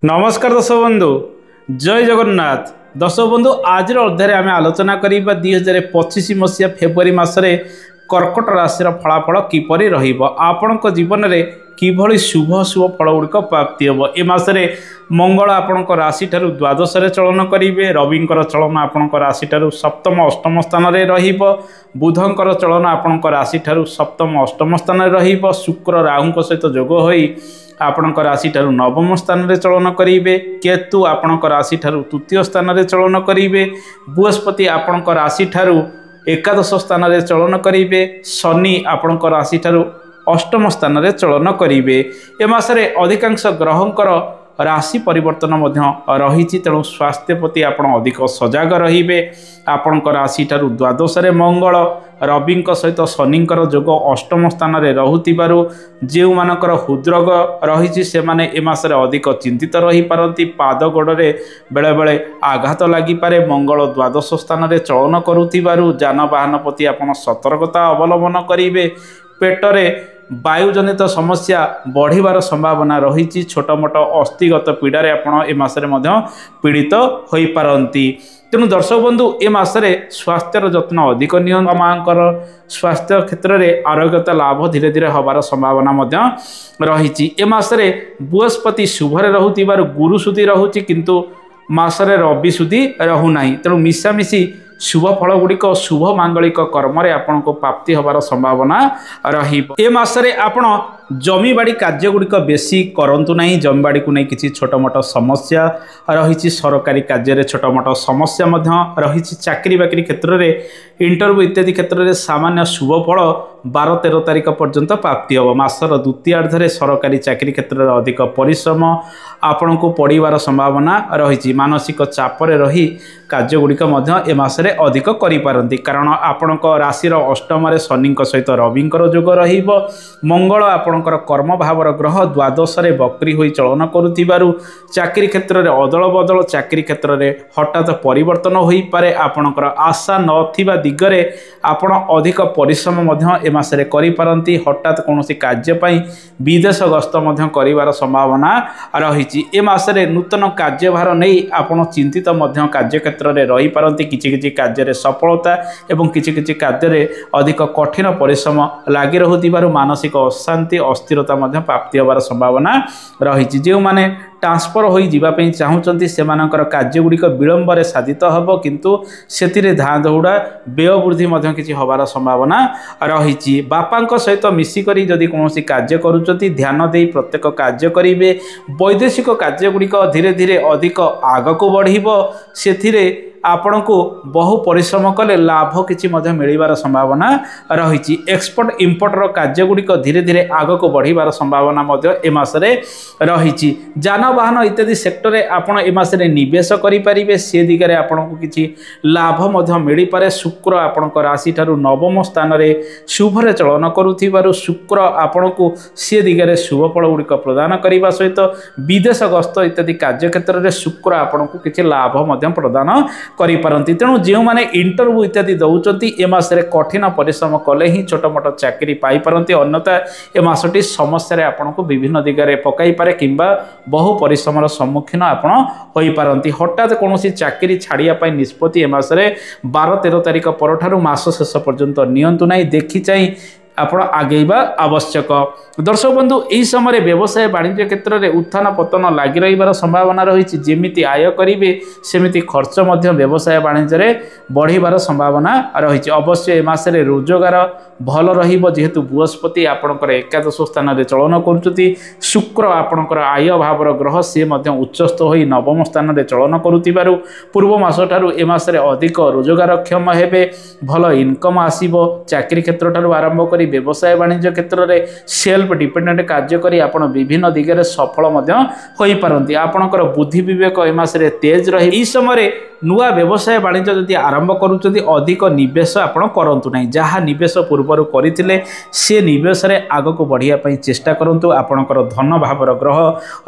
नमस्कार दर्शक बंधु जय जगन्नाथ। दर्शक बंधु आज अध्याय आम आलोचना करवा 2025 मसीहा फेब्रुआरी मसरे कर्कट राशि फलाफल किपरि रहिबो आपण जीवन में किभली शुभ शुभ फल गुड़िक प्राप्ति हम ए मसरे मंगल आपण राशि ठारू द्वादश चलन करेंगे। रविंकर चलन आपण राशि ठारू सप्तम अष्टम स्थान में रहिबो। बुधंकर चलन आपण राशि ठारू सप्तम अष्टम स्थान में रहिबो। शुक्र राहु सहित जोग होई आपण राशि ठारू नवम स्थान में चलन करेंगे। केतु आपण राशि ठारू तृतीय स्थान में चलन करेंगे। बृहस्पति आपण राशि ठारू एकादश स्थान में चलन करेंगे। शनि आपण राशि ठारू अष्टम स्थान में चलन करेंगे। ए मासरे अधिकांश ग्रहंकर राशि परिवर्तन रही तेणु स्वास्थ्य प्रति आपण अधिक सजग रे। आपण राशि ठारू द्वादश मंगल रवि सहित शनिकर जोग अष्टम स्थान में रहूथिबारु जो मानकर हृदरोग रही से माने ए मासरे अधिक चिंतित रही पारती। पाद गोड़े बेले बेले आघात लागिपारे। मंगल द्वादश स्थान में चलन करुथिबारु जानवाहन प्रति आपण सतर्कता अवलंबन करेंगे। पेटरे वायुजनित समस्या बढ़िबार संभावना रही। छोट मोट अस्थिगत पीड़ारे आपण ए मासरे पीड़ित होई पारंती। तेणु दर्शक बंधु ए मासरे स्वास्थ्यर जत्न अधिक नियंत्रण मांकर स्वास्थ्य क्षेत्र में आरोग्यता लाभ धीरे धीरे हबार संभावना रही। ए मासरे बृहस्पति शुभरे रहूथिबारु गुरु सुधी रहुछि किंतु मासरे रवि सुधी रहुना। तेणु मिशामिशी शुभ फल गुड़िक शुभ मांगलिक कर्म आपण को प्राप्ति हबार संभावना रही। ए मासरे आपण जमीबाड़ी कार्य गुड़िक बेसी करंतु नहीं। जमीबाड़ी को नहीं किसी छोट मोट समस्या रही। सरकारी कार्य छोट मोट समस्या रही। चाकरी बाकरी क्षेत्र में इंटरव्यू इत्यादि क्षेत्र में सामान्य शुभ फल 12-13 तारीख पर्यंत प्राप्ति हम। मासर द्वितीयार्धे सरकारी चाकरी क्षेत्र में अधिक परिश्रम आपण को पड़ार संभावना रही। मानसिक चापरे रही कार्य गुड़िक ए मासरे अधिक करिपारंती कारण आपण राशिर अष्टम शनि सहित रविंकर जोग रहिबो। मंगल आपणकर कर्म भावर ग्रह द्वादश वक्री होई चलन करुथिबारु चाकरी क्षेत्र में अदल बदल चाकरी क्षेत्र में हठात परिवर्तन होई पारे। आपणकर आशा नथिबा दिगरे आपण अधिक परिश्रम ए मासरे करिपारंती। हठात कोनोसी कार्य पई विदेश गस्त करिवार संभावना रही। ए मासरे नूतन कार्यभार नहीं आपण चिंतित कार्य क्षेत्र में रही पारंती। किछि कार्य सफलता एवं किछि कार्य अधिक कठिन परिश्रम लगी रहुथिबारु मानसिक अशांति अस्थिरता प्राप्ति होबार संभावना रही। जो माने ट्रांसफर हो जावाई चाहूँगी से कार्य गुड़िक विलंब साधित हम किंतु से धाँ दौड़ा व्यय वृद्धि किसी हबार संभावना रही। बापा सहित मिसिक जदि कौन कार्य करुँच ध्यान दे प्रत्येक कार्य करेंगे। वैदेशिक कार्य गुड़िक धीरे धीरे अधिक आग को बढ़ से आपण को बहु परिश्रम कले लाभ किसी मिलबार संभावना रही। एक्सपोर्ट इंपोर्टर कार्य गुड़िक धीरे धीरे आग को बढ़िबार संभावना ए मासरे रही। जानवाहन इत्यादि सेक्टर आपण ए मासरे निवेश करें से दिगरे आपण को किसी लाभ मिल पारे। शुक्र आपण राशि ठारू नवम स्थान में शुभरे चलन करुथिबारु शुक्र आपण को से दिगरे शुभ फल गुड़िक प्रदान करने सहित विदेश गस्त इत्यादि कार्य क्षेत्र में शुक्र आपण को किसी लाभ प्रदान करिपारंती। तेणु जो माने इंटरव्यू इत्यादि दौरान ए मासरे कठिन परिश्रम कले ही छोट मोट चाकरी पाई पारंती। अन्यथा ए मासटी समस्या आपण को विभिन्न दिगरे पकाई पारे किंबा बहु परिश्रम सम्मुखीन आपण होई पारंती। हठात कौन चाकरी छाड़िया पाई निष्पत्ति ए मासरे 12-13 तारीख पर मास शेष पर्यंत नियंतु नहीं। देखी चाहिए आपण आगेबा आवश्यक। दर्शक बंधु यही समय व्यवसाय वाणिज्य क्षेत्र में उत्थान पतन लगी रही संभावना रही। जमी आय करेंगे सेमिति खर्च व्यवसाय वाणिज्य बढ़िबार संभावना रही। अवश्य ए मासरे रोजगार भल रहिबो जेहेतु बृहस्पति आपणकर एकादश स्थान में चलन करुचति। शुक्र आपणकर आय भावर ग्रह से उच्चस्थ होई नवम स्थान में चलन करुथिबारु पूर्व मास ठारू ए मासरे अधिक रोजगारक्षम हेबे। भल इनकम आसीबो। चाकरी क्षेत्र ठारू आरंभ करी व्यवसाय वाणिज्य क्षेत्र में सेल्फ डिपेंडेंट कार्य करी आपण विभिन्न दिगरे सफल होई पारंती। आपणकर बुद्धि विवेक ए मासरे तेज रही। ई समय नुआ व्यवसाय वाणिज्य जदि आरंभ करुचंती अधिक निवेश आपण करंतु नहीं। जहाँ निवेश पूर्वर करथिले से निवेश रे आग को बढ़िया पई चेष्टा करंतु। आपणकर धन भावर ग्रह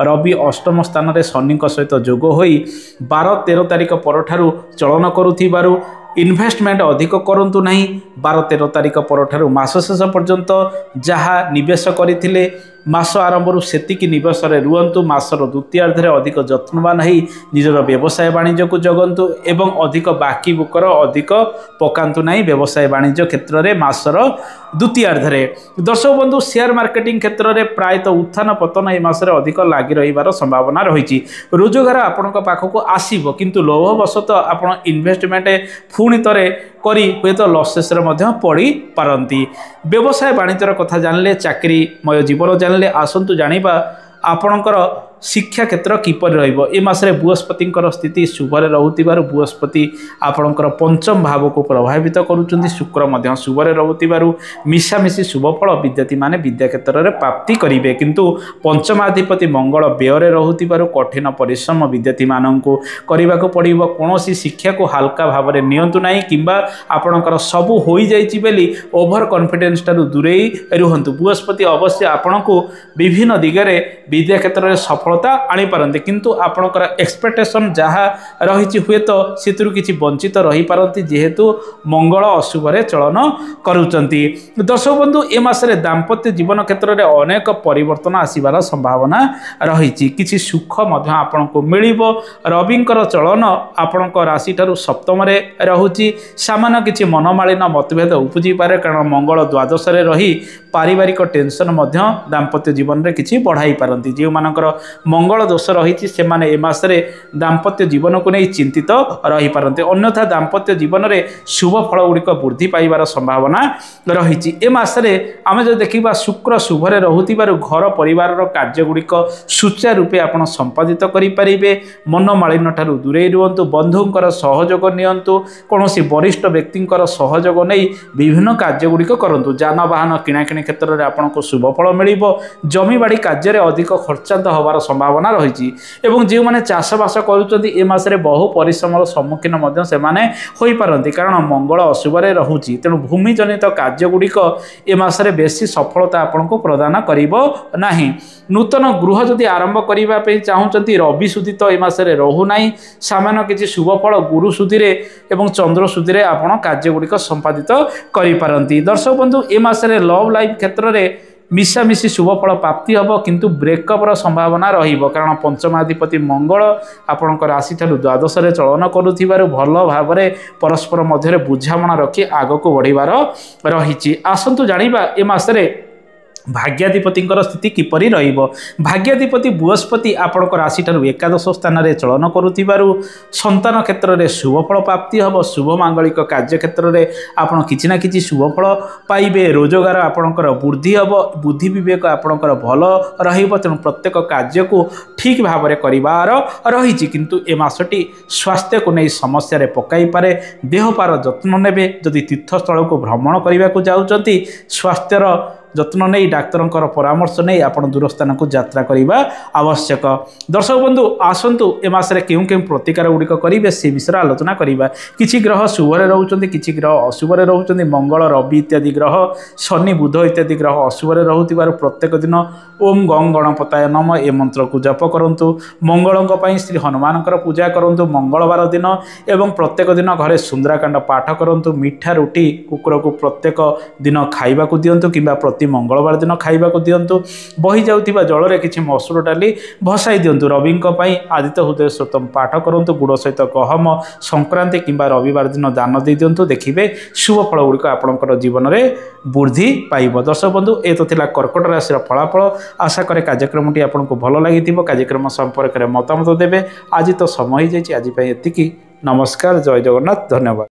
रवि अष्टम स्थान में शनि सहित जोग होई 12-13 तारीख पर चलन करुथिबारु इन्वेस्टमेंट अधिक करंतु नहीं। 12-13 तारीख पर मास शेष पर्यंत जहाँ निवेश करथिले मास आरंभ सेतिकी निवेशरे रुहतु मासर द्वितीयार्धे अधिक जत्नवान हो निजर व्यवसाय वाणिज्य को जगंतु एवं अधिक बाकी बुकर अधिक पकातु ना व्यवसाय वाणिज्य क्षेत्र में मासर द्वितीयार्धे। दर्शक बंधु शेयर मार्केटिंग क्षेत्र में प्रायतः उत्थान पतन ए मासरे अधिक लगी रही संभावना रही। रोजगार आपण पाखक आसब किंतु लोभवशत आपण इन्वेस्टमेंट पुणी थे करी हुए तो लसेस पड़ी पारती। व्यवसाय वाणिज्यर कथा जानले चाकरीमय जीवन जानले आसतु जानिबा आपणकर शिक्षा क्षेत्र किपर रसरे बृहस्पति स्थिति शुभरे रोथिबारु बृहस्पति आपणकर पंचम भाव को प्रभावित करुँच शुक्र शुभरे रोथिबारु मिशामिशी शुभफल विद्यार्थी माने विद्या क्षेत्र में प्राप्ति करेंगे किंतु पंचमाधिपति मंगल व्यय रोथिबारु कठिन परिश्रम विद्यार्थी माननकु करबाकू पड़िबो। कोनोसी शिक्षा को हल्का भाव में नियंतु नाही किंबा आपणकर सबु होई जाइछि बेली ओभर कॉन्फिडेंस टारु दूरे रुहंतु। बृहस्पति अवश्य आपणकु विभिन्न दिगरे विद्या क्षेत्र में सफलता आनी पारंती किंतु आपणकर एक्सपेक्टेशन जहाँ रही हुए तो सितरु किछि वंचित रही पारंती जेहेतु मंगल अशुभरे चलन करुचंती। दर्शक बंधु ए मासरे दाम्पत्य जीवन क्षेत्र में अनेक परिवर्तन आसीबार संभावना रही। किछि सुख मध्य आपनको मिलिबो। रविंकर चलन आपणक राशि ठारु सप्तम रे रहुची। सामान्य किछि मनमालिन मतभेद उपजी पारे कारण मंगल द्वादश रे रही पारिवारिक टेंशन मध्य दाम्पत्य जीवन में किछि बढ़ाई पारंती। जो मानकर मंगल दोष रही से माने ए मासरे दाम्पत्य जीवन को नहीं चिंतित रही पारंती। अन्यथा दाम्पत्य जीवन में शुभ फल गुड़िक वृद्धि पाइबार संभावना रही। ए मासरे आमे जो देखिबा शुक्र शुभरे रहुतिबारु घर परिवार कार्य गुड़िक सुचारू रूपे आपण संपादित करि परिबे। मनमालिन ठारु दूरे रुहंतु। बंधुंकर सहयोग नियंतु। कोनोसी वरिष्ठ व्यक्तिंकर सहयोग नहीं विभिन्न कार्य गुड़िक करंतु। जानवाहन किणाकिणी क्षेत्र में आपको शुभ फल मिलिबो। जमी बाड़ी कार्य में अधिक खर्चांत होबार संभावना रही। एवं जो मैंने चाषबास करुँच ए मासरे बहु परिश्रम सम्मुखीन से हो पारती कारण मंगल अशुभरे रोचे। तेणु भूमि जनित कार्य गुड़िक ए मासरे बेसी सफलता आपको प्रदान करिबो नाही। नूतन गृह जदि आरंभ करने चाहूँगी रवि सुधी तो ए मासरे रोना। सामान्य किसी शुभ फल गुरु सुधीरे एवं चंद्र सुधीरे आपण कार्य गुड़िक संपादित करिपारंती। दर्शक बंधु ए मासरे लव लाइफ क्षेत्र में मिशामिशी शुभ फल प्राप्ति हम किंतु ब्रेकअप्र संभावना रहिबो कारण पंचमाधिपति मंगल आपणक राशि ठारु द्वादश रे चलन करुथिबारु भल भाव में परस्पर मध्य बुझामणा रखी आगक बढ़िबार रही। आसंतु जानिबा ए मासरे भाग्याधिपति स्थिति किपरि रहिबो। भाग्याधिपति बृहस्पति आपणक राशि ठारु एकादश स्थान में चलन करुथिबारु संतान क्षेत्र में शुभफल प्राप्ति हम। शुभ मांगलिक कार्य क्षेत्र में आपड़ किछि ना किछि शुभफल पाइबे। रोजगार आपणकर वृद्धि हम। बुद्धि विवेक आपणकर भल रहिबो। तेणु प्रत्येक कार्य को ठीक भाव में करिबार रही किंतु ए मासटी स्वास्थ्य को नहीं समस्या रे पकाई पारे। देहपार जत्न नेबे। जदि तीर्थस्थल को भ्रमण करने को जाउचंती स्वास्थ्यर जत्न नहीं डाक्तर परामर्श नहीं आपण दूरस्थान को यात्रा करने आवश्यक। दर्शक बंधु आसतु ए मासरे केउं केउं प्रतिकार गुड़िक करेंगे से विषय आलोचना करवा। किछि ग्रह शुभरे रोचंती किछि ग्रह अशुभरे रोचंती। मंगल रवि इत्यादि ग्रह शनि बुध इत्यादि ग्रह अशुभरे रोथिबारु प्रत्येक दिन ओम गं गणपताय नम ए मंत्र को जप करंतु। मंगलंक पई श्री हनुमान पूजा करंतु मंगलवार दिन एवं प्रत्येक दिन घरे सुंदराकांड पाठ करंतु। मिठा रुटी कुकुर को प्रत्येक दिन खाइबा को दियंतु किंबा प्रति मंगलवार दिन खाइबा को दियंतु। बही जाउथिबा जल रे किछि मसूर डाली भसाई दियंतु। रविंक पई आदित्य हृदय स्तोत्रम पाठ करंतु। गुड़ सहित गहम संक्रांति किंबा रविवार दिन दान दे दियंतु। देखिबे शुभ फल गुड़िक आपणकर जीवन में वृद्धि पाइब। दर्शक बंधु ए तो थिला कर्कट राशि फलाफल। आशा करे कार्यक्रमटी आपको भल लगी। कार्यक्रम संपर्क में मतामत देवे। आज तो समय हो जाए। आज एतिकी। नमस्कार। जय जगन्नाथ। धन्यवाद।